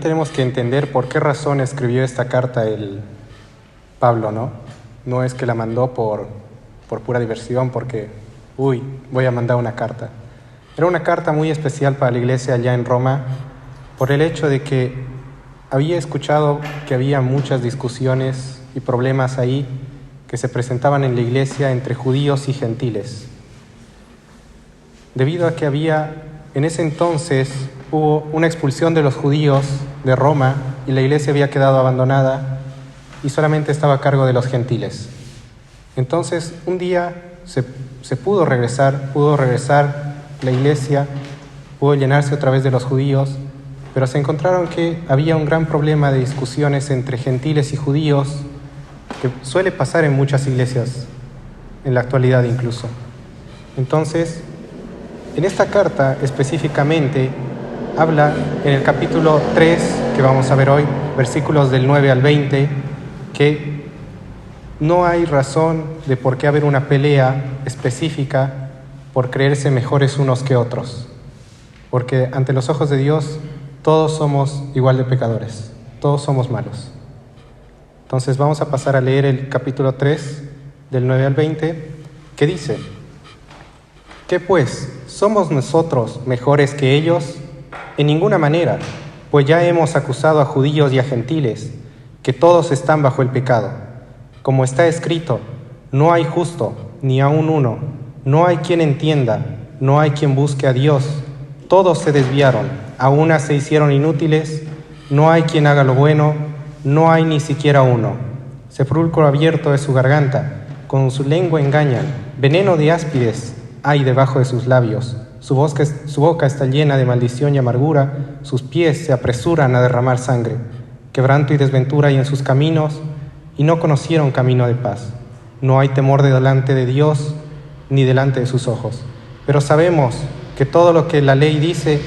Tenemos que entender por qué razón escribió esta carta el Pablo, ¿no? No es que la mandó por pura diversión, porque, voy a mandar una carta. Era una carta muy especial para la iglesia allá en Roma, por el hecho de que había escuchado que había muchas discusiones y problemas ahí que se presentaban en la iglesia entre judíos y gentiles. Debido a que en ese entonces hubo una expulsión de los judíos de Roma y la iglesia había quedado abandonada y solamente estaba a cargo de los gentiles. Entonces, un día se pudo regresar la iglesia, pudo llenarse otra vez de los judíos, pero se encontraron que había un gran problema de discusiones entre gentiles y judíos que suele pasar en muchas iglesias, en la actualidad incluso. Entonces, en esta carta específicamente habla en el capítulo 3, que vamos a ver hoy, versículos del 9 al 20, que no hay razón de por qué haber una pelea específica por creerse mejores unos que otros, porque ante los ojos de Dios todos somos igual de pecadores, todos somos malos. Entonces vamos a pasar a leer el capítulo 3, del 9 al 20, que dice: ¿Qué pues? ¿Somos nosotros mejores que ellos? En ninguna manera, pues ya hemos acusado a judíos y a gentiles, que todos están bajo el pecado. Como está escrito, no hay justo, ni aun uno, no hay quien entienda, no hay quien busque a Dios. Todos se desviaron, a una se hicieron inútiles, no hay quien haga lo bueno, no hay ni siquiera uno. Sepulcro abierto es su garganta, con su lengua engañan, veneno de áspides hay debajo de sus labios. Su boca está llena de maldición y amargura, sus pies se apresuran a derramar sangre. Quebranto y desventura hay en sus caminos, y no conocieron camino de paz. No hay temor delante de Dios, ni delante de sus ojos. Pero sabemos que todo lo que la ley dice,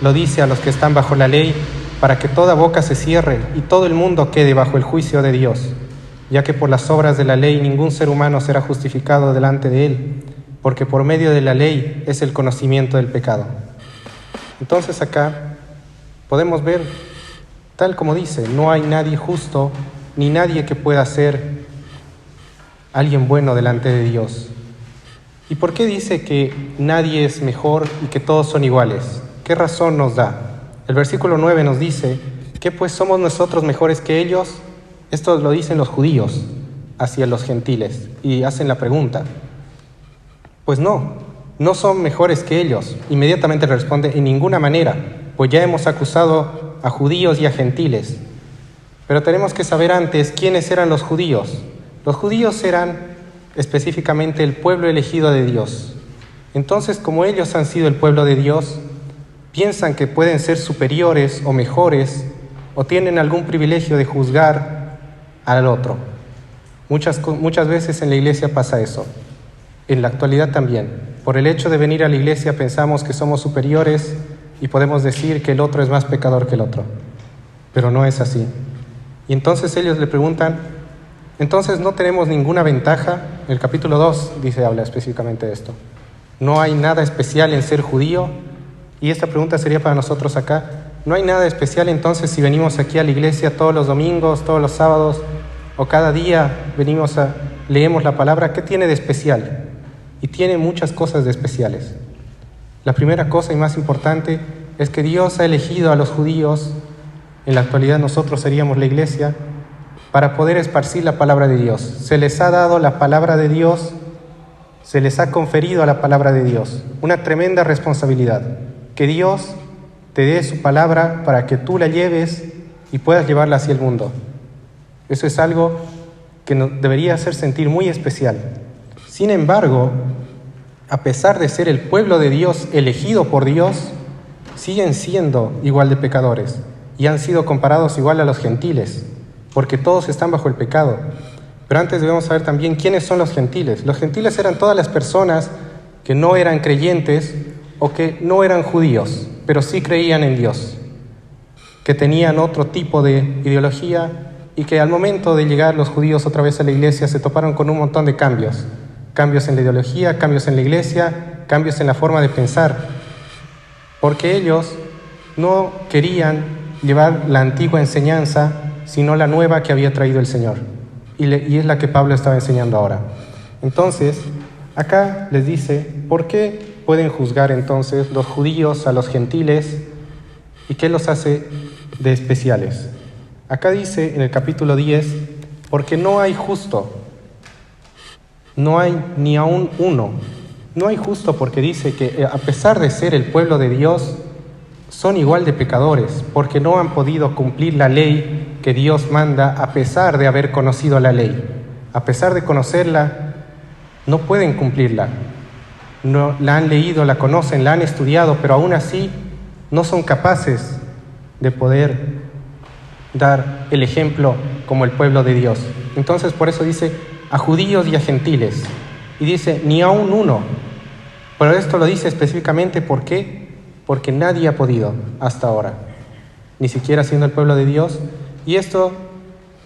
lo dice a los que están bajo la ley, para que toda boca se cierre y todo el mundo quede bajo el juicio de Dios, ya que por las obras de la ley ningún ser humano será justificado delante de él, porque por medio de la ley es el conocimiento del pecado. Entonces acá podemos ver, tal como dice, no hay nadie justo, ni nadie que pueda ser alguien bueno delante de Dios. ¿Y por qué dice que nadie es mejor y que todos son iguales? ¿Qué razón nos da? El versículo 9 nos dice, ¿qué pues somos nosotros mejores que ellos? Esto lo dicen los judíos hacia los gentiles y hacen la pregunta. Pues no son mejores que ellos. Inmediatamente responde, en ninguna manera, pues ya hemos acusado a judíos y a gentiles. Pero tenemos que saber antes quiénes eran los judíos. Los judíos eran específicamente el pueblo elegido de Dios. Entonces, como ellos han sido el pueblo de Dios, piensan que pueden ser superiores o mejores o tienen algún privilegio de juzgar al otro. Muchas veces en la iglesia pasa eso. En la actualidad también. Por el hecho de venir a la iglesia pensamos que somos superiores y podemos decir que el otro es más pecador que el otro. Pero no es así. Y entonces ellos le preguntan, entonces no tenemos ninguna ventaja. El capítulo 2 habla específicamente de esto. No hay nada especial en ser judío. Y esta pregunta sería para nosotros acá. No hay nada especial entonces si venimos aquí a la iglesia todos los domingos, todos los sábados, o cada día leemos la palabra. ¿Qué tiene de especial? Y tiene muchas cosas de especiales. La primera cosa y más importante es que Dios ha elegido a los judíos, en la actualidad nosotros seríamos la iglesia, para poder esparcir la palabra de Dios. Se les ha dado la palabra de Dios, se les ha conferido a la palabra de Dios. Una tremenda responsabilidad. Que Dios te dé su palabra para que tú la lleves y puedas llevarla hacia el mundo. Eso es algo que nos debería hacer sentir muy especial. Sin embargo, a pesar de ser el pueblo de Dios elegido por Dios, siguen siendo igual de pecadores y han sido comparados igual a los gentiles, porque todos están bajo el pecado. Pero antes debemos saber también quiénes son los gentiles. Los gentiles eran todas las personas que no eran creyentes o que no eran judíos, pero sí creían en Dios, que tenían otro tipo de ideología y que al momento de llegar los judíos otra vez a la iglesia se toparon con un montón de cambios. Cambios en la ideología, cambios en la iglesia, cambios en la forma de pensar, porque ellos no querían llevar la antigua enseñanza, sino la nueva que había traído el Señor. Y es la que Pablo estaba enseñando ahora. Entonces, acá les dice, ¿por qué pueden juzgar entonces los judíos a los gentiles y qué los hace de especiales? Acá dice en el capítulo 10, porque no hay justo, no hay ni aún uno. No hay justo porque dice que a pesar de ser el pueblo de Dios, son igual de pecadores, porque no han podido cumplir la ley que Dios manda a pesar de haber conocido la ley. A pesar de conocerla, no pueden cumplirla. No, la han leído, la conocen, la han estudiado, pero aún así no son capaces de poder dar el ejemplo como el pueblo de Dios. Entonces por eso dice a judíos y a gentiles. Y dice ni aún uno. Pero esto lo dice específicamente ¿por qué? Porque nadie ha podido hasta ahora, ni siquiera siendo el pueblo de Dios. Y esto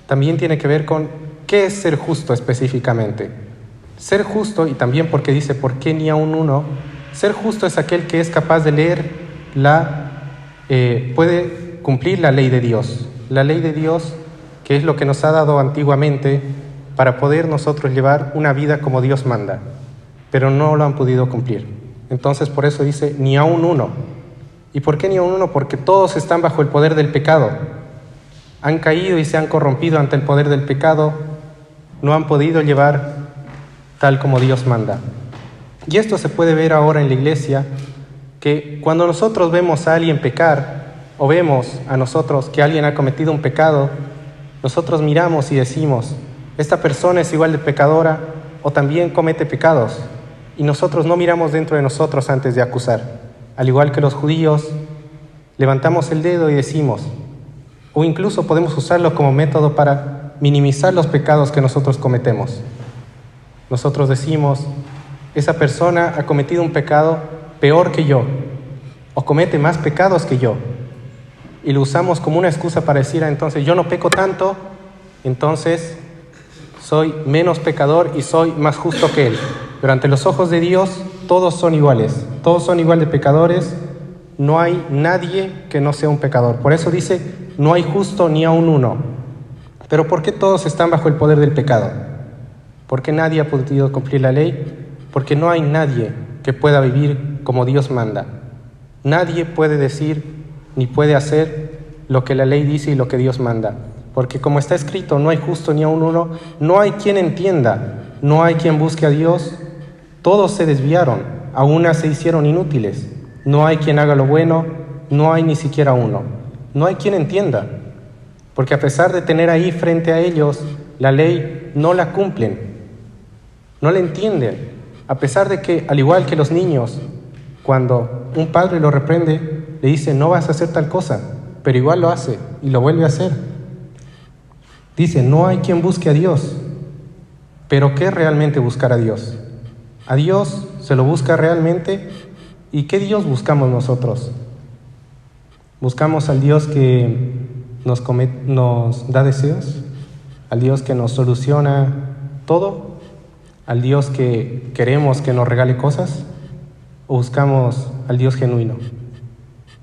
también tiene que ver con qué es ser justo específicamente. Ser justo, y también porque dice ¿por qué ni aún uno? Ser justo es aquel que es capaz de leer puede cumplir la ley de Dios. La ley de Dios, que es lo que nos ha dado antiguamente para poder nosotros llevar una vida como Dios manda, pero no lo han podido cumplir. Entonces por eso dice ni aún uno. ¿Y por qué ni aún uno? Porque todos están bajo el poder del pecado. Han caído y se han corrompido ante el poder del pecado. No han podido llevar tal como Dios manda. Y esto se puede ver ahora en la iglesia, que cuando nosotros vemos a alguien pecar, o vemos a nosotros que alguien ha cometido un pecado, nosotros miramos y decimos, esta persona es igual de pecadora o también comete pecados. Y nosotros no miramos dentro de nosotros antes de acusar. Al igual que los judíos, levantamos el dedo y decimos, o incluso podemos usarlo como método para minimizar los pecados que nosotros cometemos. Nosotros decimos, esa persona ha cometido un pecado peor que yo, o comete más pecados que yo. Y lo usamos como una excusa para decir, entonces yo no peco tanto, entonces soy menos pecador y soy más justo que él. Pero ante los ojos de Dios todos son iguales, todos son igual de pecadores, no hay nadie que no sea un pecador. Por eso dice, no hay justo ni aun uno. Pero ¿por qué todos están bajo el poder del pecado? Porque nadie ha podido cumplir la ley, porque no hay nadie que pueda vivir como Dios manda. Nadie puede decir ni puede hacer lo que la ley dice y lo que Dios manda. Porque como está escrito, no hay justo ni aun uno, no hay quien entienda, no hay quien busque a Dios. Todos se desviaron, a una se hicieron inútiles. No hay quien haga lo bueno, no hay ni siquiera uno. No hay quien entienda, porque a pesar de tener ahí frente a ellos la ley, no la cumplen, no la entienden. A pesar de que, al igual que los niños, cuando un padre lo reprende, le dice, no vas a hacer tal cosa, pero igual lo hace y lo vuelve a hacer. Dice, no hay quien busque a Dios. Pero ¿qué es realmente buscar a Dios? ¿A Dios se lo busca realmente? ¿Y qué Dios buscamos nosotros? ¿Buscamos al Dios que nos da deseos? ¿Al Dios que nos soluciona todo? ¿Al Dios que queremos que nos regale cosas? ¿O buscamos al Dios genuino?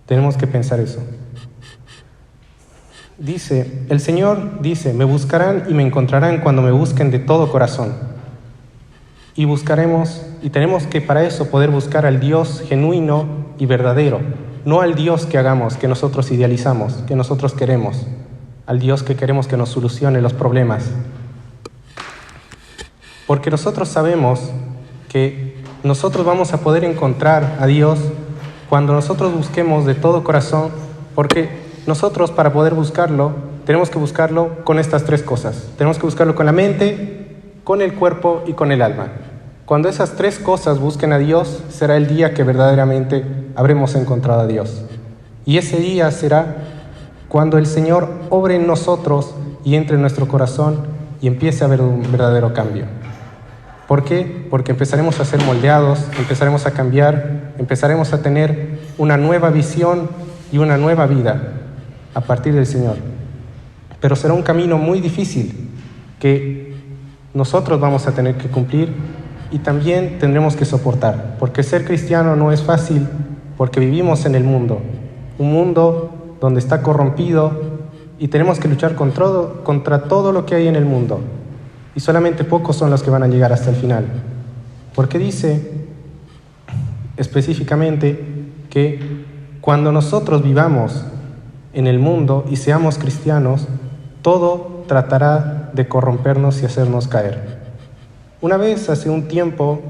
Tenemos que pensar eso. Dice, el Señor dice, me buscarán y me encontrarán cuando me busquen de todo corazón. Y buscaremos, y tenemos que para eso poder buscar al Dios genuino y verdadero, no al Dios que hagamos, que nosotros idealizamos, que nosotros queremos, al Dios que queremos que nos solucione los problemas. Porque nosotros sabemos que nosotros vamos a poder encontrar a Dios cuando nosotros busquemos de todo corazón, porque nosotros para poder buscarlo, tenemos que buscarlo con estas tres cosas. Tenemos que buscarlo con la mente, con el cuerpo y con el alma. Cuando esas tres cosas busquen a Dios, será el día que verdaderamente habremos encontrado a Dios. Y ese día será cuando el Señor obre en nosotros y entre en nuestro corazón y empiece a haber un verdadero cambio. ¿Por qué? Porque empezaremos a ser moldeados, empezaremos a cambiar, empezaremos a tener una nueva visión y una nueva vida a partir del Señor. Pero será un camino muy difícil que nosotros vamos a tener que cumplir y también tendremos que soportar, porque ser cristiano no es fácil, porque vivimos en el mundo, un mundo donde está corrompido y tenemos que luchar contra todo lo que hay en el mundo. Y solamente pocos son los que van a llegar hasta el final. Porque dice específicamente que cuando nosotros vivamos en el mundo y seamos cristianos, todo tratará de corrompernos y hacernos caer. Una vez, hace un tiempo,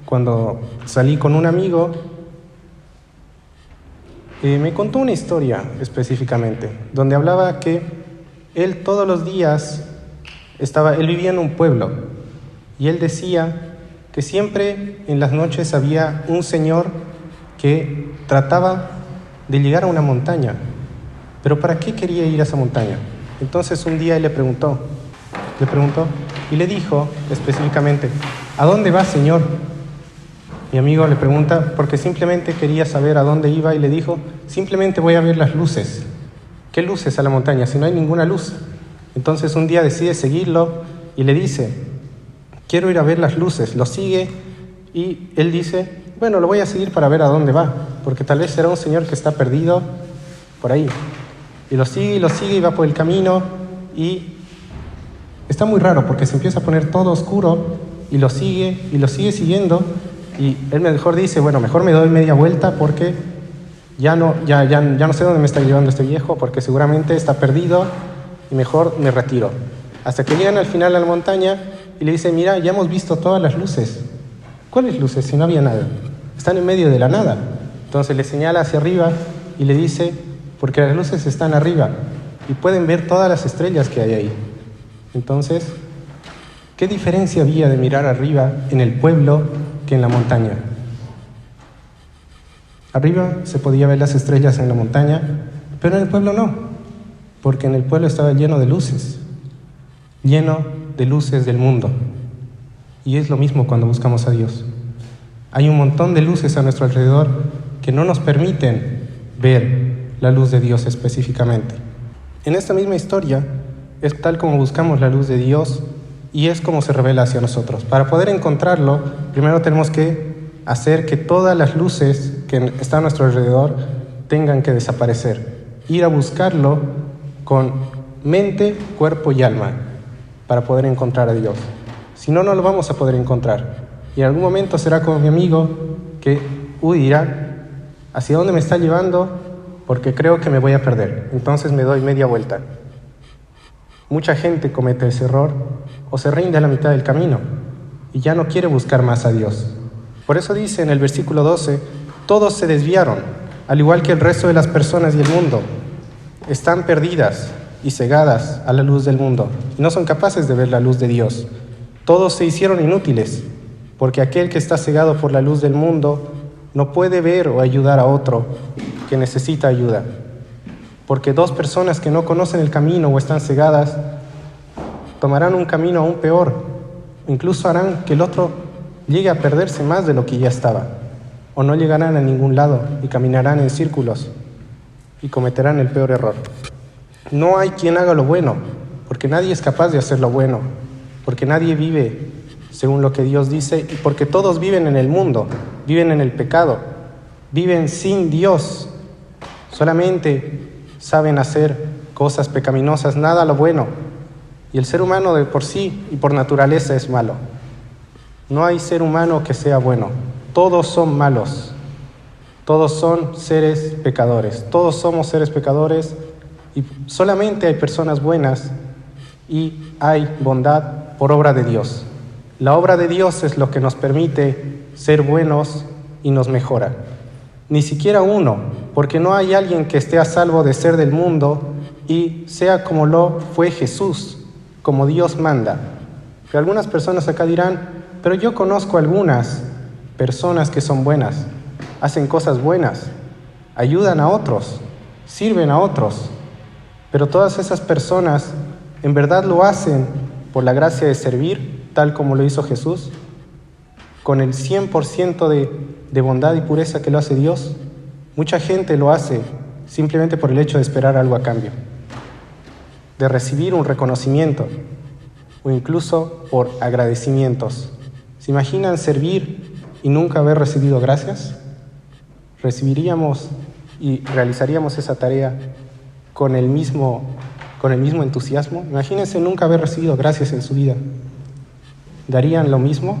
cuando salí con un amigo, me contó una historia específicamente, donde hablaba que él todos los días él vivía en un pueblo, y él decía que siempre en las noches había un señor que trataba de llegar a una montaña. ¿Pero para qué quería ir a esa montaña? Entonces un día él le preguntó y le dijo específicamente: ¿a dónde va, señor? Mi amigo le pregunta porque simplemente quería saber a dónde iba, y le dijo: simplemente voy a ver las luces. ¿Qué luces a la montaña si no hay ninguna luz? Entonces un día decide seguirlo y le dice: quiero ir a ver las luces. Lo sigue y él dice: bueno, lo voy a seguir para ver a dónde va, porque tal vez será un señor que está perdido por ahí. Y lo sigue y va por el camino, y está muy raro porque se empieza a poner todo oscuro, y lo sigue siguiendo, y él mejor dice: bueno, mejor me doy media vuelta porque ya no sé dónde me está llevando este viejo, porque seguramente está perdido, y mejor me retiro. Hasta que llegan al final a la montaña y le dice: mira, ya hemos visto todas las luces. ¿Cuáles luces? Si no había nada. Están en medio de la nada. Entonces le señala hacia arriba y le dice: porque las luces están arriba y pueden ver todas las estrellas que hay ahí. Entonces, ¿qué diferencia había de mirar arriba en el pueblo que en la montaña? Arriba se podía ver las estrellas en la montaña, pero en el pueblo no, porque en el pueblo estaba lleno de luces del mundo. Y es lo mismo cuando buscamos a Dios. Hay un montón de luces a nuestro alrededor que no nos permiten ver la luz de Dios específicamente. En esta misma historia es tal como buscamos la luz de Dios, y es como se revela hacia nosotros. Para poder encontrarlo, primero tenemos que hacer que todas las luces que están a nuestro alrededor tengan que desaparecer. Ir a buscarlo con mente, cuerpo y alma para poder encontrar a Dios. Si no, no lo vamos a poder encontrar. Y en algún momento será como mi amigo que dirá: ¿hacia dónde me está llevando? Porque creo que me voy a perder. Entonces me doy media vuelta. Mucha gente comete ese error o se rinde a la mitad del camino y ya no quiere buscar más a Dios. Por eso dice en el versículo 12: todos se desviaron, al igual que el resto de las personas y el mundo. Están perdidas y cegadas a la luz del mundo y no son capaces de ver la luz de Dios. Todos se hicieron inútiles, porque aquel que está cegado por la luz del mundo no puede ver o ayudar a otro que necesita ayuda. Porque dos personas que no conocen el camino o están cegadas tomarán un camino aún peor, incluso harán que el otro llegue a perderse más de lo que ya estaba, o no llegarán a ningún lado y caminarán en círculos y cometerán el peor error. No hay quien haga lo bueno, porque nadie es capaz de hacer lo bueno, porque nadie vive según lo que Dios dice, y porque todos viven en el mundo, viven en el pecado, viven sin Dios, solamente saben hacer cosas pecaminosas, nada lo bueno. Y el ser humano de por sí y por naturaleza es malo. No hay ser humano que sea bueno. Todos son malos. Todos son seres pecadores. Todos somos seres pecadores, y solamente hay personas buenas y hay bondad por obra de Dios. La obra de Dios es lo que nos permite ser buenos y nos mejora. Ni siquiera uno, porque no hay alguien que esté a salvo de ser del mundo y sea como lo fue Jesús, como Dios manda. Que algunas personas acá dirán: pero yo conozco algunas personas que son buenas, hacen cosas buenas, ayudan a otros, sirven a otros. Pero todas esas personas en verdad lo hacen por la gracia de servir, tal como lo hizo Jesús, con el 100% de bondad y pureza que lo hace Dios. Mucha gente lo hace simplemente por el hecho de esperar algo a cambio, de recibir un reconocimiento o incluso por agradecimientos. ¿Se imaginan servir y nunca haber recibido gracias? ¿Recibiríamos y realizaríamos esa tarea con el mismo entusiasmo? Imagínense nunca haber recibido gracias en su vida. ¿Darían lo mismo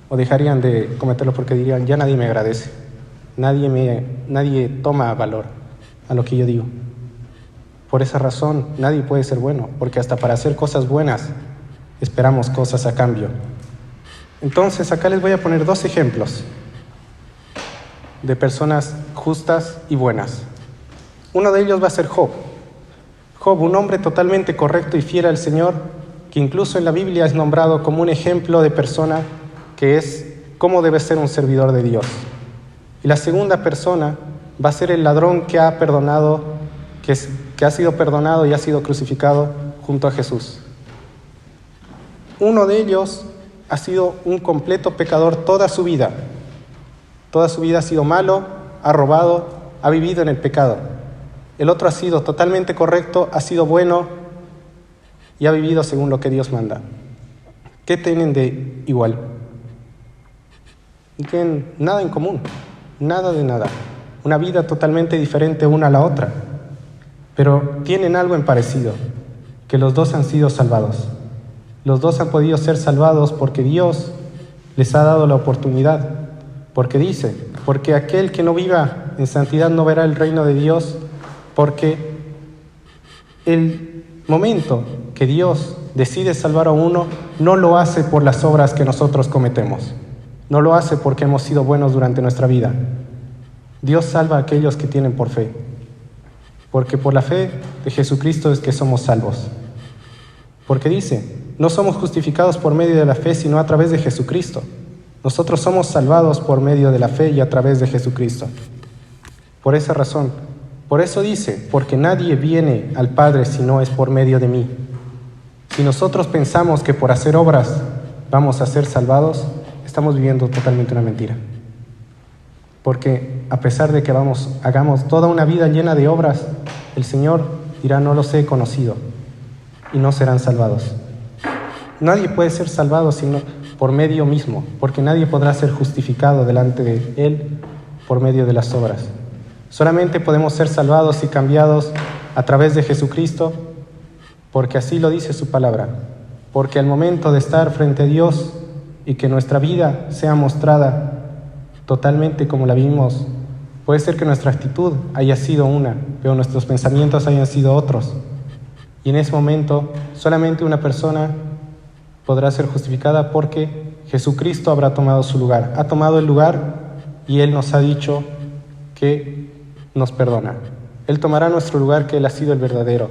o dejarían de cometerlo porque dirían, ya nadie me agradece, nadie toma valor a lo que yo digo? Por esa razón, nadie puede ser bueno, porque hasta para hacer cosas buenas esperamos cosas a cambio. Entonces, acá les voy a poner 2 ejemplos de personas justas y buenas. Uno de ellos va a ser Job. Job, un hombre totalmente correcto y fiel al Señor, que incluso en la Biblia es nombrado como un ejemplo de persona que es cómo debe ser un servidor de Dios. Y la segunda persona va a ser el ladrón que ha sido perdonado y ha sido crucificado junto a Jesús. Uno de ellos ha sido un completo pecador toda su vida. Toda su vida ha sido malo, ha robado, ha vivido en el pecado. El otro ha sido totalmente correcto, ha sido bueno y ha vivido según lo que Dios manda. ¿Qué tienen de igual? No tienen nada en común, nada de nada. Una vida totalmente diferente una a la otra. Pero tienen algo en parecido, que los dos han sido salvados. Los dos han podido ser salvados porque Dios les ha dado la oportunidad. Porque dice, porque aquel que no viva en santidad no verá el reino de Dios, porque el momento que Dios decide salvar a uno, no lo hace por las obras que nosotros cometemos. No lo hace porque hemos sido buenos durante nuestra vida. Dios salva a aquellos que tienen por fe. Porque por la fe de Jesucristo es que somos salvos. Porque dice, no somos justificados por medio de la fe, sino a través de Jesucristo. Nosotros somos salvados por medio de la fe y a través de Jesucristo. Por esa razón, por eso dice, porque nadie viene al Padre si no es por medio de mí. Si nosotros pensamos que por hacer obras vamos a ser salvados, estamos viviendo totalmente una mentira. Porque a pesar de que hagamos toda una vida llena de obras, el Señor dirá, no los he conocido, y no serán salvados. Nadie puede ser salvado sino por medio mismo, porque nadie podrá ser justificado delante de Él por medio de las obras. Solamente podemos ser salvados y cambiados a través de Jesucristo, porque así lo dice su palabra. Porque al momento de estar frente a Dios y que nuestra vida sea mostrada totalmente como la vimos, puede ser que nuestra actitud haya sido una, pero nuestros pensamientos hayan sido otros. Y en ese momento solamente una persona podrá ser justificada porque Jesucristo habrá tomado su lugar. Ha tomado el lugar y Él nos ha dicho que nos perdona. Él tomará nuestro lugar, que Él ha sido el verdadero.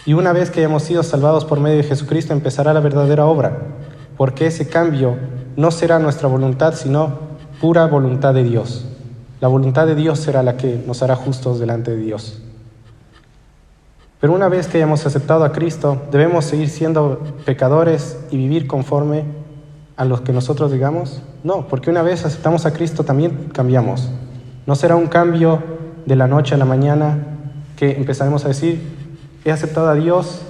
Y una vez que hayamos sido salvados por medio de Jesucristo, empezará la verdadera obra, porque ese cambio no será nuestra voluntad, sino pura voluntad de Dios. La voluntad de Dios será la que nos hará justos delante de Dios. Pero una vez que hayamos aceptado a Cristo, debemos seguir siendo pecadores y vivir conforme a lo que nosotros digamos. No, porque una vez aceptamos a Cristo también cambiamos. No será un cambio de la noche a la mañana que empezaremos a decir, he aceptado a Dios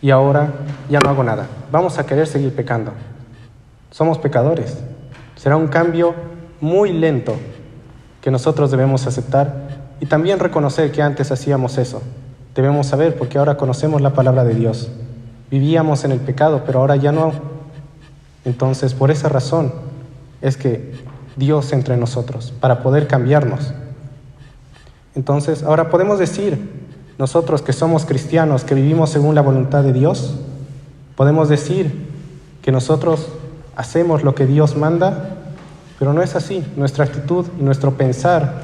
y ahora ya no hago nada. Vamos a querer seguir pecando. Somos pecadores. Será un cambio muy lento que nosotros debemos aceptar y también reconocer que antes hacíamos eso. Debemos saber, porque ahora conocemos la palabra de Dios. Vivíamos en el pecado, pero ahora ya no. Entonces, por esa razón es que Dios entra en nosotros, para poder cambiarnos. Entonces, ahora podemos decir, nosotros que somos cristianos, que vivimos según la voluntad de Dios, podemos decir que nosotros hacemos lo que Dios manda, pero no es así. Nuestra actitud y nuestro pensar,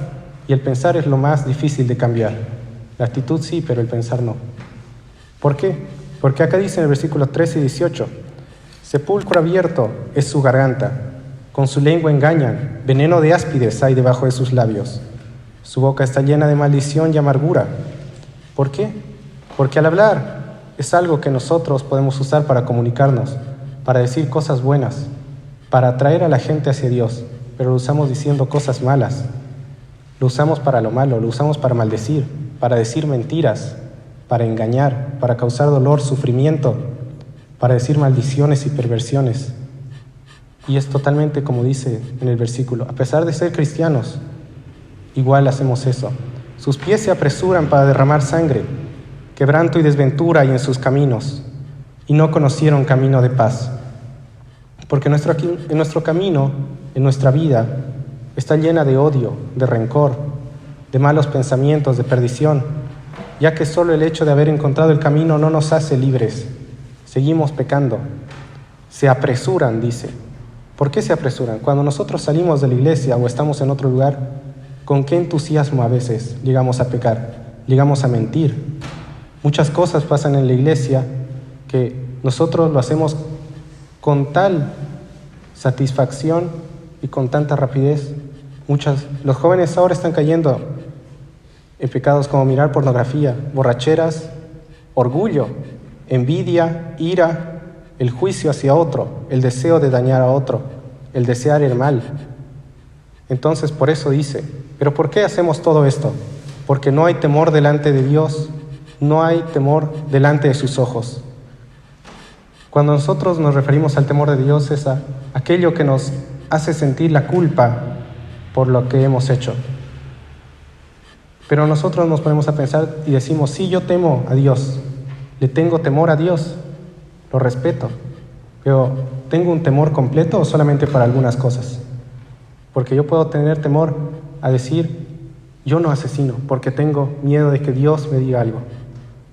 y el pensar es lo más difícil de cambiar. La actitud sí, pero el pensar no. ¿Por qué? Porque acá dice en el versículo 13 y 18, sepulcro abierto es su garganta, con su lengua engañan, veneno de áspides hay debajo de sus labios. Su boca está llena de maldición y amargura. ¿Por qué? Porque al hablar es algo que nosotros podemos usar para comunicarnos, para decir cosas buenas, para atraer a la gente hacia Dios, pero lo usamos diciendo cosas malas. Lo usamos para lo malo, lo usamos para maldecir, para decir mentiras, para engañar, para causar dolor, sufrimiento, para decir maldiciones y perversiones. Y es totalmente como dice en el versículo, a pesar de ser cristianos, igual hacemos eso. Sus pies se apresuran para derramar sangre, quebranto y desventura hay en sus caminos, y no conocieron camino de paz. Porque en nuestro camino, en nuestra vida, está llena de odio, de rencor, de malos pensamientos, de perdición, ya que solo el hecho de haber encontrado el camino no nos hace libres. Seguimos pecando. Se apresuran, dice. ¿Por qué se apresuran? Cuando nosotros salimos de la iglesia o estamos en otro lugar, ¿con qué entusiasmo a veces llegamos a pecar? Llegamos a mentir. Muchas cosas pasan en la iglesia que nosotros lo hacemos con tal satisfacción y con tanta rapidez. Los jóvenes ahora están cayendo en pecados como mirar pornografía, borracheras, orgullo, envidia, ira, el juicio hacia otro, el deseo de dañar a otro, el desear el mal. Entonces, por eso dice, ¿pero por qué hacemos todo esto? Porque no hay temor delante de Dios, no hay temor delante de sus ojos. Cuando nosotros nos referimos al temor de Dios es a aquello que nos hace sentir la culpa por lo que hemos hecho. Pero nosotros nos ponemos a pensar y decimos, sí, yo temo a Dios, le tengo temor a Dios, lo respeto, pero ¿tengo un temor completo o solamente para algunas cosas? Porque yo puedo tener temor a decir, yo no asesino, porque tengo miedo de que Dios me diga algo.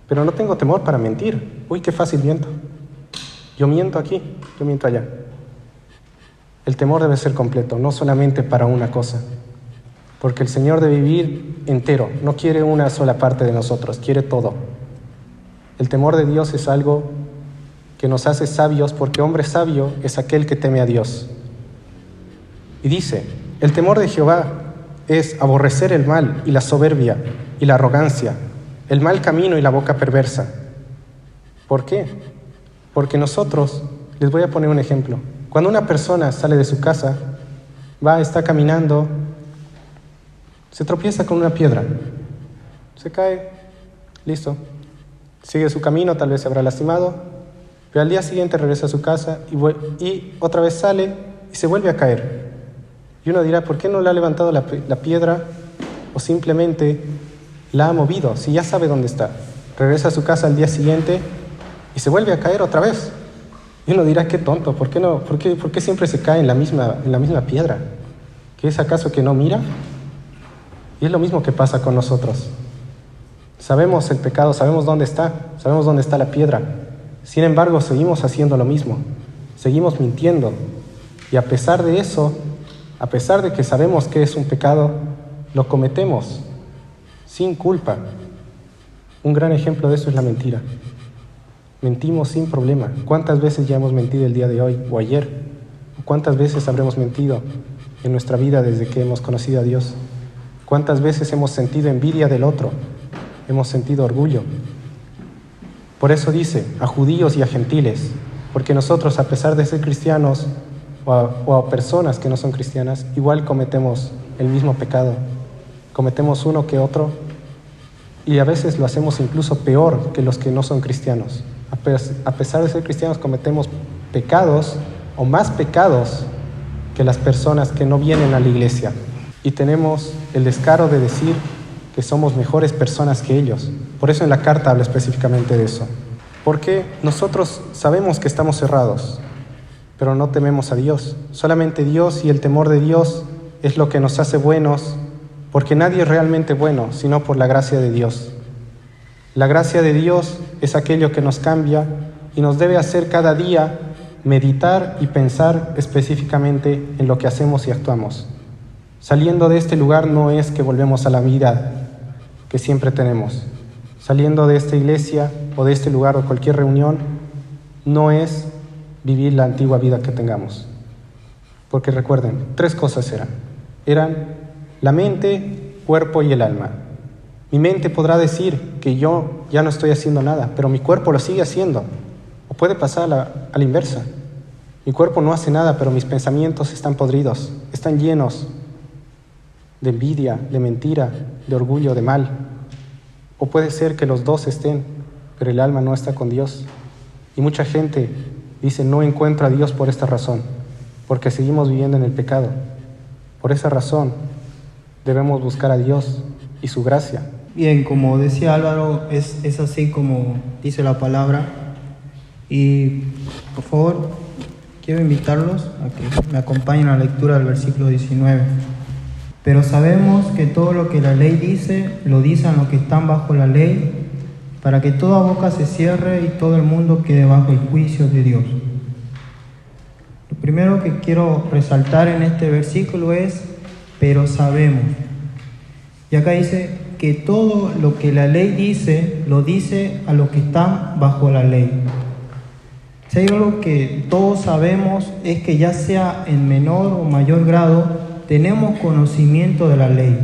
Pero no tengo temor para mentir. Uy, qué fácil miento. Yo miento aquí, yo miento allá. El temor debe ser completo, no solamente para una cosa. Porque el Señor debe vivir entero, no quiere una sola parte de nosotros, quiere todo. El temor de Dios es algo que nos hace sabios, porque hombre sabio es aquel que teme a Dios. Y dice, el temor de Jehová es aborrecer el mal y la soberbia y la arrogancia, el mal camino y la boca perversa. ¿Por qué? Porque nosotros, les voy a poner un ejemplo. Cuando una persona sale de su casa, está caminando, se tropieza con una piedra, se cae, listo. Sigue su camino, tal vez se habrá lastimado, pero al día siguiente regresa a su casa y otra vez sale y se vuelve a caer. Y uno dirá, ¿por qué no le ha levantado la piedra o simplemente la ha movido? Si ya sabe dónde está. Regresa a su casa al día siguiente y se vuelve a caer otra vez. Y uno dirá, qué tonto, ¿por qué siempre se cae en la misma piedra? ¿Qué es acaso que no mira? Y es lo mismo que pasa con nosotros. Sabemos el pecado, sabemos dónde está la piedra. Sin embargo, seguimos haciendo lo mismo, seguimos mintiendo. Y a pesar de eso, a pesar de que sabemos que es un pecado, lo cometemos sin culpa. Un gran ejemplo de eso es la mentira. Mentimos sin problema. ¿Cuántas veces ya hemos mentido el día de hoy o ayer? ¿Cuántas veces habremos mentido en nuestra vida desde que hemos conocido a Dios? ¿Cuántas veces hemos sentido envidia del otro? Hemos sentido orgullo. Por eso dice, a judíos y a gentiles, porque nosotros, a pesar de ser cristianos o a personas que no son cristianas, igual cometemos el mismo pecado. Cometemos uno que otro y a veces lo hacemos incluso peor que los que no son cristianos. A pesar de ser cristianos, cometemos pecados o más pecados que las personas que no vienen a la iglesia. Y tenemos el descaro de decir que somos mejores personas que ellos. Por eso en la carta habla específicamente de eso. Porque nosotros sabemos que estamos cerrados, pero no tememos a Dios. Solamente Dios y el temor de Dios es lo que nos hace buenos, porque nadie es realmente bueno, sino por la gracia de Dios. La gracia de Dios es aquello que nos cambia y nos debe hacer cada día meditar y pensar específicamente en lo que hacemos y actuamos. Saliendo de este lugar no es que volvemos a la vida que siempre tenemos. Saliendo de esta iglesia o de este lugar o cualquier reunión no es vivir la antigua vida que tengamos. Porque recuerden, 3 cosas eran la mente, cuerpo y el alma. Mi mente podrá decir que yo ya no estoy haciendo nada, pero mi cuerpo lo sigue haciendo. O puede pasar a la inversa. Mi cuerpo no hace nada, pero mis pensamientos están podridos, están llenos de envidia, de mentira, de orgullo, de mal. O puede ser que los dos estén, pero el alma no está con Dios. Y mucha gente dice, no encuentro a Dios por esta razón, porque seguimos viviendo en el pecado. Por esa razón debemos buscar a Dios y su gracia. Bien, como decía Álvaro, es así como dice la palabra. Y por favor, quiero invitarlos a que me acompañen a la lectura del versículo 19. Pero sabemos que todo lo que la ley dice, lo dicen los que están bajo la ley, para que toda boca se cierre y todo el mundo quede bajo el juicio de Dios. Lo primero que quiero resaltar en este versículo es, pero sabemos. Y acá dice que todo lo que la ley dice, lo dice a los que están bajo la ley. Si hay algo que todos sabemos es que ya sea en menor o mayor grado, tenemos conocimiento de la ley.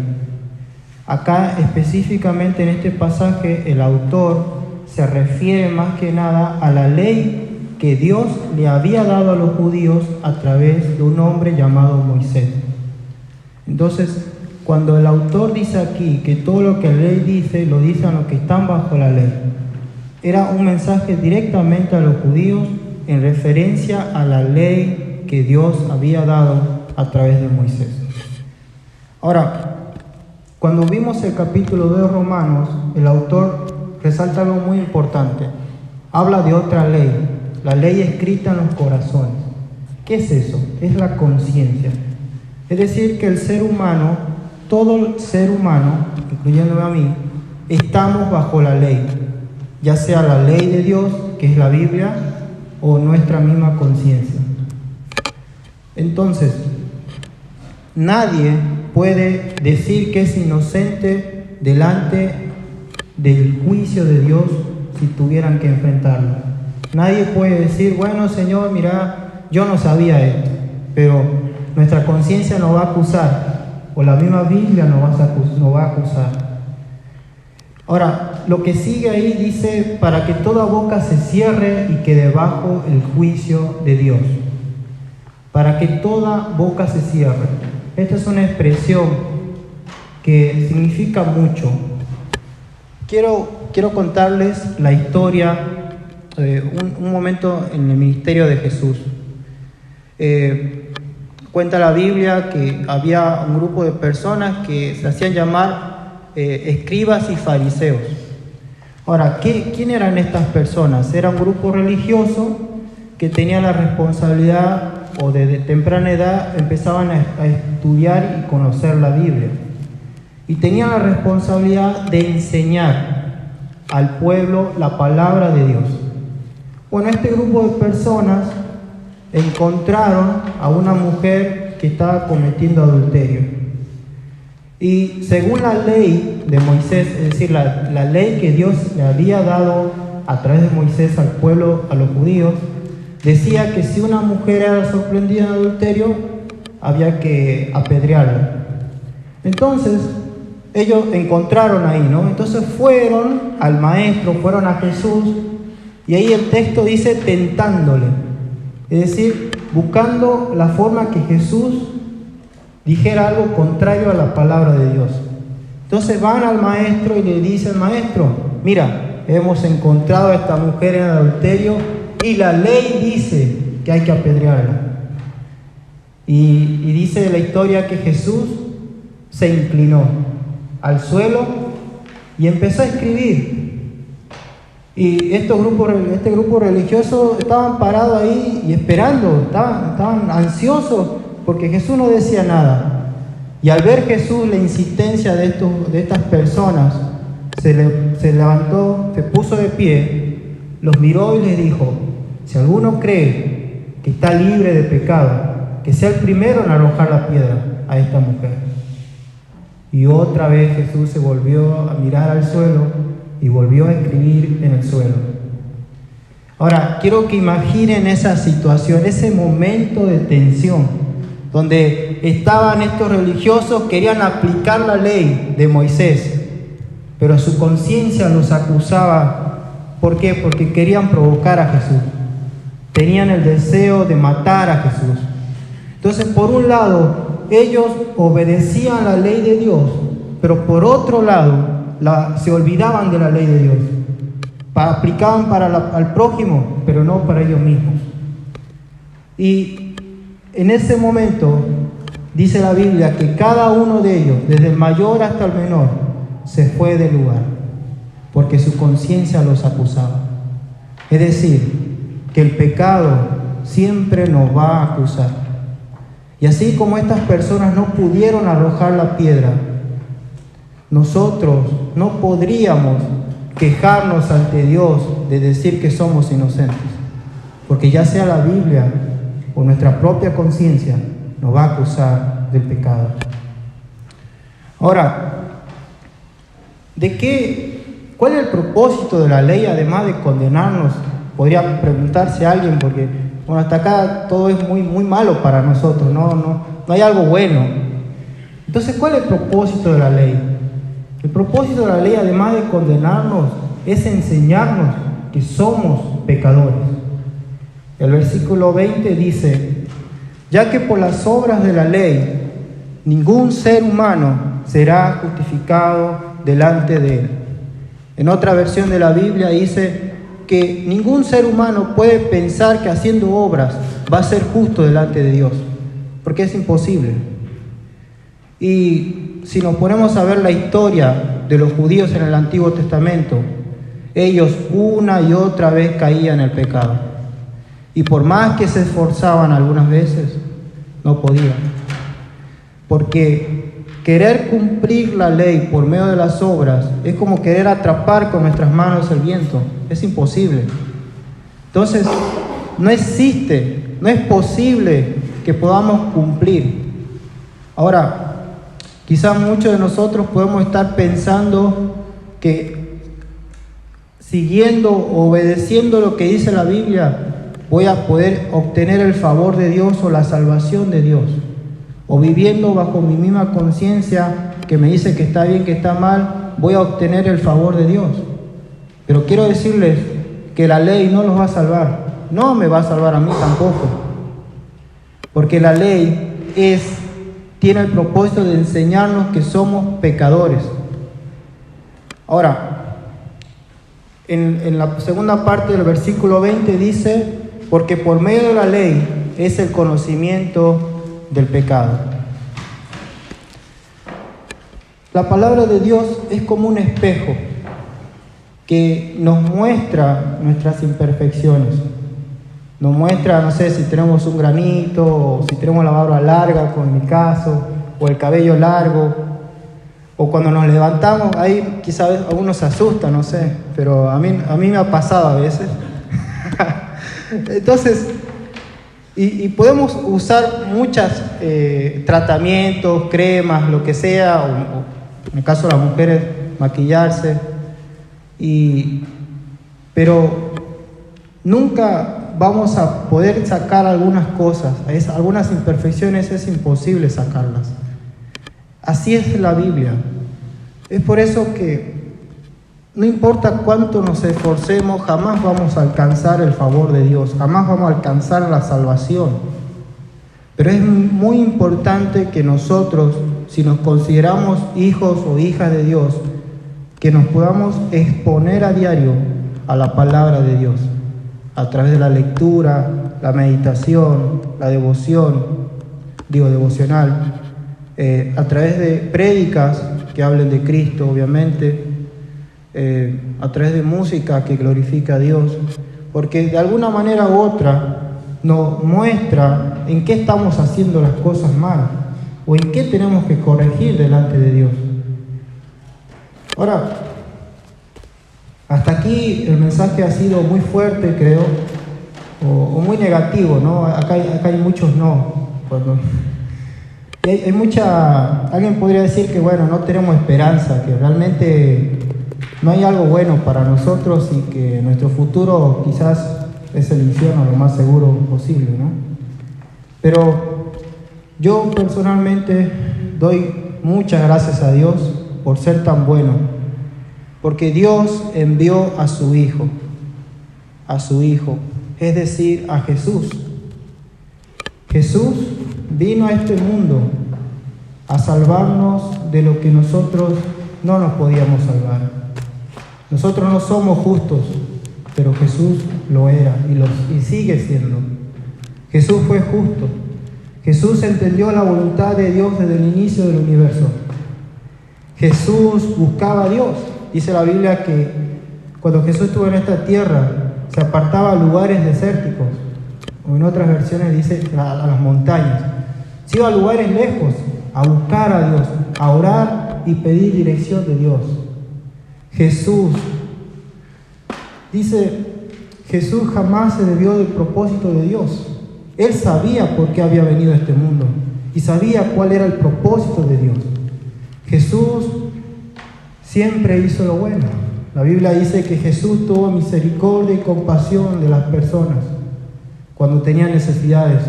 Acá específicamente en este pasaje el autor se refiere más que nada a la ley que Dios le había dado a los judíos a través de un hombre llamado Moisés. Entonces, cuando el autor dice aquí que todo lo que la ley dice, lo dicen los que están bajo la ley, era un mensaje directamente a los judíos en referencia a la ley que Dios había dado a través de Moisés. Ahora, cuando vimos el capítulo 2 de Romanos, el autor resalta algo muy importante. Habla de otra ley, la ley escrita en los corazones. ¿Qué es eso? Es la conciencia. Es decir, que el ser humano, todo el ser humano, incluyéndome a mí, estamos bajo la ley, ya sea la ley de Dios, que es la Biblia, o nuestra misma conciencia. Entonces, nadie puede decir que es inocente delante del juicio de Dios si tuvieran que enfrentarlo. Nadie puede decir, bueno, Señor, mira, yo no sabía esto, pero nuestra conciencia nos va a acusar, o la misma Biblia nos va a acusar. Ahora, lo que sigue ahí dice, para que toda boca se cierre y quede bajo el juicio de Dios. Para que toda boca se cierre. Esta es una expresión que significa mucho. Quiero contarles la historia de un momento en el ministerio de Jesús. Cuenta la Biblia que había un grupo de personas que se hacían llamar escribas y fariseos. Ahora, ¿quién eran estas personas? Era un grupo religioso que tenía la responsabilidad, o desde temprana edad empezaban a estudiar y conocer la Biblia. Y tenían la responsabilidad de enseñar al pueblo la palabra de Dios. Bueno, este grupo de personas encontraron a una mujer que estaba cometiendo adulterio. Y según la ley de Moisés, es decir, la ley que Dios le había dado a través de Moisés al pueblo, a los judíos, decía que si una mujer era sorprendida en adulterio, había que apedrearla. Entonces, ellos encontraron ahí, ¿no? Entonces fueron al maestro, fueron a Jesús, y ahí el texto dice tentándole. Es decir, buscando la forma que Jesús dijera algo contrario a la palabra de Dios. Entonces van al maestro y le dicen, maestro, mira, hemos encontrado a esta mujer en adulterio y la ley dice que hay que apedrearla. Y dice la historia que Jesús se inclinó al suelo y empezó a escribir. Y este grupo religioso estaban parados ahí y esperando, estaban ansiosos porque Jesús no decía nada. Y al ver Jesús la insistencia de estas personas, se levantó, se puso de pie, los miró y les dijo, si alguno cree que está libre de pecado, que sea el primero en arrojar la piedra a esta mujer. Y otra vez Jesús se volvió a mirar al suelo y volvió a escribir en el suelo. Ahora, quiero que imaginen esa situación, ese momento de tensión, donde estaban estos religiosos, querían aplicar la ley de Moisés, pero su conciencia los acusaba. ¿Por qué? Porque querían provocar a Jesús. Tenían el deseo de matar a Jesús. Entonces, por un lado, ellos obedecían la ley de Dios, pero por otro lado, se olvidaban de la ley de Dios. Aplicaban al prójimo, pero no para ellos mismos. Y en ese momento, dice la Biblia que cada uno de ellos, desde el mayor hasta el menor, se fue del lugar, porque su conciencia los acusaba. Es decir, que el pecado siempre nos va a acusar. Y así como estas personas no pudieron arrojar la piedra, nosotros no podríamos quejarnos ante Dios de decir que somos inocentes, porque ya sea la Biblia o nuestra propia conciencia nos va a acusar del pecado. Ahora, ¿cuál es el propósito de la ley además de condenarnos? Podría preguntarse alguien, porque bueno, hasta acá todo es muy malo para nosotros, no hay algo bueno. Entonces, ¿cuál es el propósito de la ley? El propósito de la ley, además de condenarnos, es enseñarnos que somos pecadores. El versículo 20 dice: ya que por las obras de la ley ningún ser humano será justificado delante de él. En otra versión de la Biblia dice que ningún ser humano puede pensar que haciendo obras va a ser justo delante de Dios, porque es imposible. Y si nos ponemos a ver la historia de los judíos en el Antiguo Testamento, ellos una y otra vez caían en el pecado. Y por más que se esforzaban algunas veces, no podían. Porque querer cumplir la ley por medio de las obras es como querer atrapar con nuestras manos el viento. Es imposible. Entonces, no es posible que podamos cumplir. Ahora, quizás muchos de nosotros podemos estar pensando que siguiendo, obedeciendo lo que dice la Biblia, voy a poder obtener el favor de Dios o la salvación de Dios. O viviendo bajo mi misma conciencia que me dice que está bien, que está mal, voy a obtener el favor de Dios. Pero quiero decirles que la ley no los va a salvar. No me va a salvar a mí tampoco. Porque la ley tiene el propósito de enseñarnos que somos pecadores. Ahora, en la segunda parte del versículo 20 dice: porque por medio de la ley es el conocimiento del pecado. La palabra de Dios es como un espejo que nos muestra nuestras imperfecciones. Nos muestra, no sé, si tenemos un granito, o si tenemos la barba larga, como en mi caso, o el cabello largo, o cuando nos levantamos, ahí quizás algunos se asustan, no sé, pero a mí me ha pasado a veces. Entonces, y podemos usar muchos tratamientos, cremas, lo que sea, o en el caso de las mujeres, maquillarse, pero nunca vamos a poder sacar algunas cosas, algunas imperfecciones es imposible sacarlas. Así es la Biblia. Es por eso que no importa cuánto nos esforcemos, jamás vamos a alcanzar el favor de Dios, jamás vamos a alcanzar la salvación. Pero es muy importante que nosotros, si nos consideramos hijos o hijas de Dios, que nos podamos exponer a diario a la palabra de Dios, a través de la lectura, la meditación, la devocional, a través de prédicas que hablen de Cristo, obviamente, a través de música que glorifica a Dios, porque de alguna manera u otra nos muestra en qué estamos haciendo las cosas mal o en qué tenemos que corregir delante de Dios. Ahora, hasta aquí el mensaje ha sido muy fuerte, creo, o muy negativo, ¿no? Acá hay muchos no. Alguien podría decir que, bueno, no tenemos esperanza, que realmente no hay algo bueno para nosotros y que nuestro futuro quizás es el infierno lo más seguro posible, ¿no? Pero yo personalmente doy muchas gracias a Dios por ser tan bueno, porque Dios envió a su Hijo, es decir, a Jesús. Jesús vino a este mundo a salvarnos de lo que nosotros no nos podíamos salvar. Nosotros no somos justos, pero Jesús lo era y sigue siendo. Jesús fue justo. Jesús entendió la voluntad de Dios desde el inicio del universo. Jesús buscaba a Dios. Dice la Biblia que cuando Jesús estuvo en esta tierra, se apartaba a lugares desérticos, o en otras versiones dice a las montañas. Se iba a lugares lejos a buscar a Dios, a orar y pedir dirección de Dios. Jesús jamás se desvió del propósito de Dios. Él sabía por qué había venido a este mundo y sabía cuál era el propósito de Dios. Jesús siempre hizo lo bueno. La Biblia dice que Jesús tuvo misericordia y compasión de las personas cuando tenían necesidades.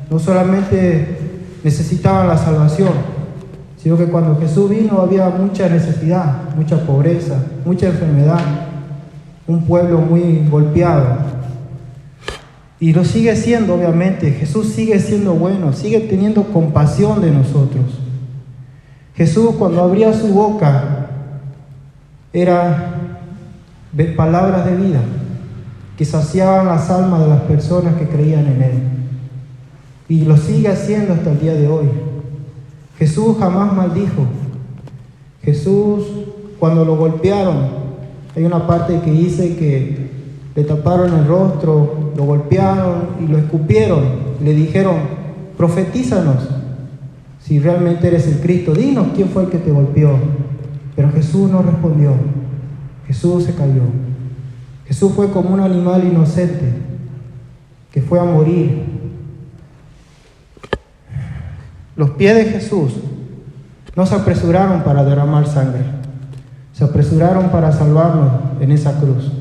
No solamente necesitaban la salvación, sino que cuando Jesús vino había mucha necesidad, mucha pobreza, mucha enfermedad, un pueblo muy golpeado. Y lo sigue siendo, obviamente. Jesús sigue siendo bueno, sigue teniendo compasión de nosotros. Jesús, cuando abría su boca, era palabras de vida que saciaban las almas de las personas que creían en Él. Y lo sigue haciendo hasta el día de hoy. Jesús jamás maldijo. Jesús, cuando lo golpearon, hay una parte que dice que le taparon el rostro, lo golpearon y lo escupieron. Le dijeron: profetízanos si realmente eres el Cristo, dinos quién fue el que te golpeó. Pero Jesús no respondió. Jesús se cayó. Jesús fue como un animal inocente que fue a morir. Los pies de Jesús no se apresuraron para derramar sangre, se apresuraron para salvarnos en esa cruz.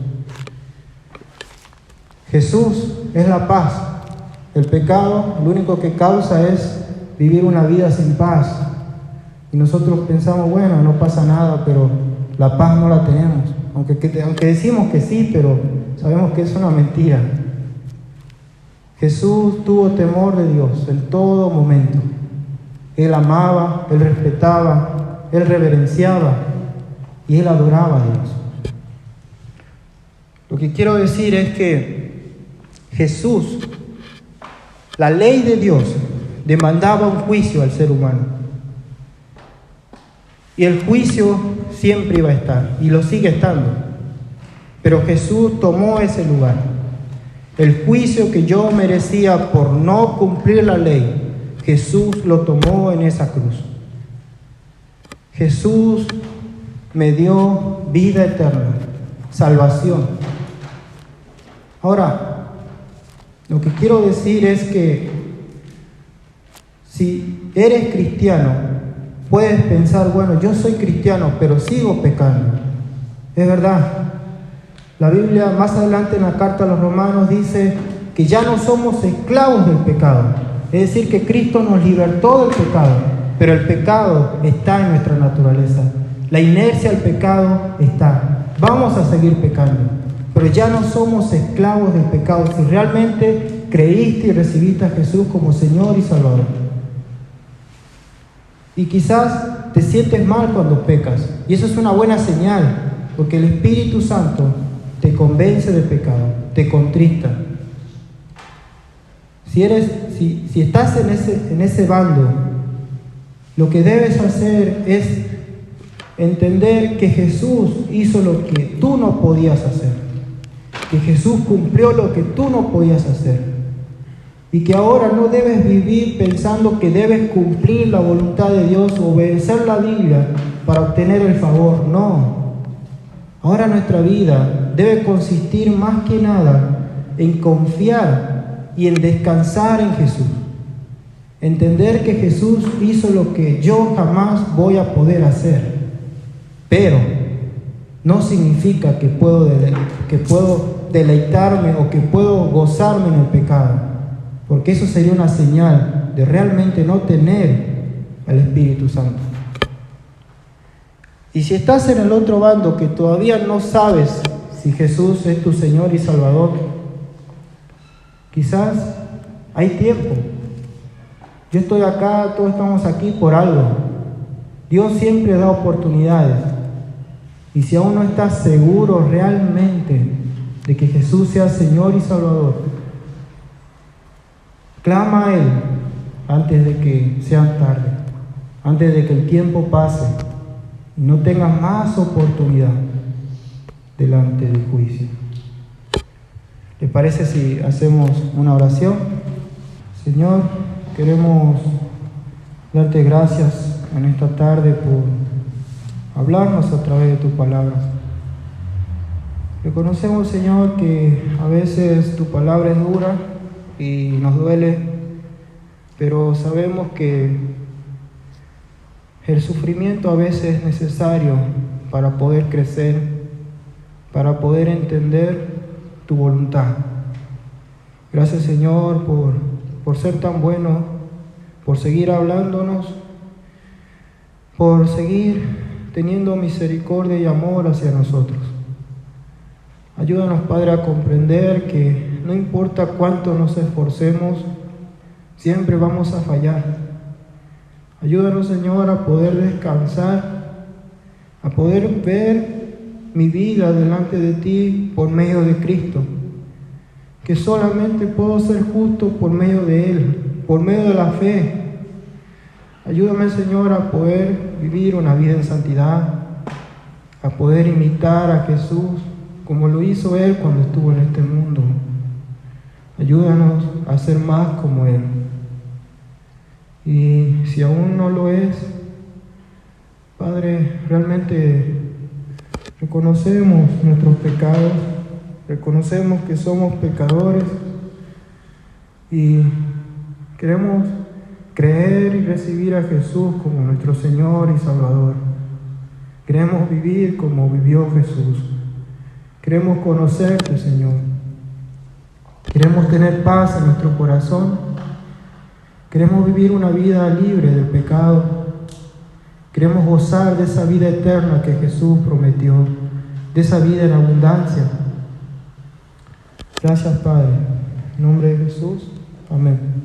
Jesús es la paz. El pecado lo único que causa es vivir una vida sin paz. Y nosotros pensamos, bueno, no pasa nada, pero la paz no la tenemos. Aunque decimos que sí, pero sabemos que es una mentira. Jesús tuvo temor de Dios en todo momento. Él amaba, Él respetaba, Él reverenciaba y Él adoraba a Dios. Lo que quiero decir es que Jesús, la ley de Dios, demandaba un juicio al ser humano. Y el juicio siempre iba a estar, y lo sigue estando. Pero Jesús tomó ese lugar. El juicio que yo merecía por no cumplir la ley, Jesús lo tomó en esa cruz. Jesús me dio vida eterna, salvación. Ahora, lo que quiero decir es que si eres cristiano, puedes pensar, bueno, yo soy cristiano, pero sigo pecando. Es verdad. La Biblia, más adelante en la carta a los Romanos, dice que ya no somos esclavos del pecado. Es decir, que Cristo nos libertó del pecado, pero el pecado está en nuestra naturaleza. La inercia al pecado está. Vamos a seguir pecando, pero ya no somos esclavos del pecado si realmente creíste y recibiste a Jesús como Señor y Salvador. Y quizás te sientes mal cuando pecas, y eso es una buena señal, porque el Espíritu Santo te convence del pecado, te contrista. Si estás en ese bando, lo que debes hacer es entender que Jesús hizo lo que tú no podías hacer, que Jesús cumplió lo que tú no podías hacer, y que ahora no debes vivir pensando que debes cumplir la voluntad de Dios o obedecer la Biblia para obtener el favor. No. Ahora nuestra vida debe consistir más que nada en confiar y en descansar en Jesús. Entender que Jesús hizo lo que yo jamás voy a poder hacer. Pero no significa que puedo deleitarme o que puedo gozarme en el pecado, porque eso sería una señal de realmente no tener al Espíritu Santo. Y si estás en el otro bando que todavía no sabes si Jesús es tu Señor y Salvador, quizás hay tiempo. Yo estoy acá, todos estamos aquí por algo. Dios siempre da oportunidades. Y si aún no estás seguro realmente de que Jesús sea Señor y Salvador, clama a Él antes de que sea tarde, antes de que el tiempo pase. y no tengas más oportunidad delante del juicio. ¿Le parece si hacemos una oración? Señor, queremos darte gracias en esta tarde por hablarnos a través de tu palabra. Reconocemos, Señor, que a veces tu palabra es dura y nos duele, pero sabemos que el sufrimiento a veces es necesario para poder crecer, para poder entender tu voluntad. Gracias, Señor, por ser tan bueno, por seguir hablándonos, por seguir teniendo misericordia y amor hacia nosotros. Ayúdanos, Padre, a comprender que no importa cuánto nos esforcemos, siempre vamos a fallar. Ayúdanos, Señor, a poder descansar, a poder ver mi vida delante de ti por medio de Cristo, que solamente puedo ser justo por medio de Él, por medio de la fe. Ayúdame, Señor, a poder vivir una vida en santidad, a poder imitar a Jesús como lo hizo Él cuando estuvo en este mundo. Ayúdanos a ser más como Él. Y si aún no lo es, Padre, realmente reconocemos nuestros pecados, reconocemos que somos pecadores y queremos creer y recibir a Jesús como nuestro Señor y Salvador. Queremos vivir como vivió Jesús. Queremos conocerte, Señor. Queremos tener paz en nuestro corazón. Queremos vivir una vida libre del pecado. Queremos gozar de esa vida eterna que Jesús prometió, de esa vida en abundancia. Gracias, Padre. En nombre de Jesús. Amén.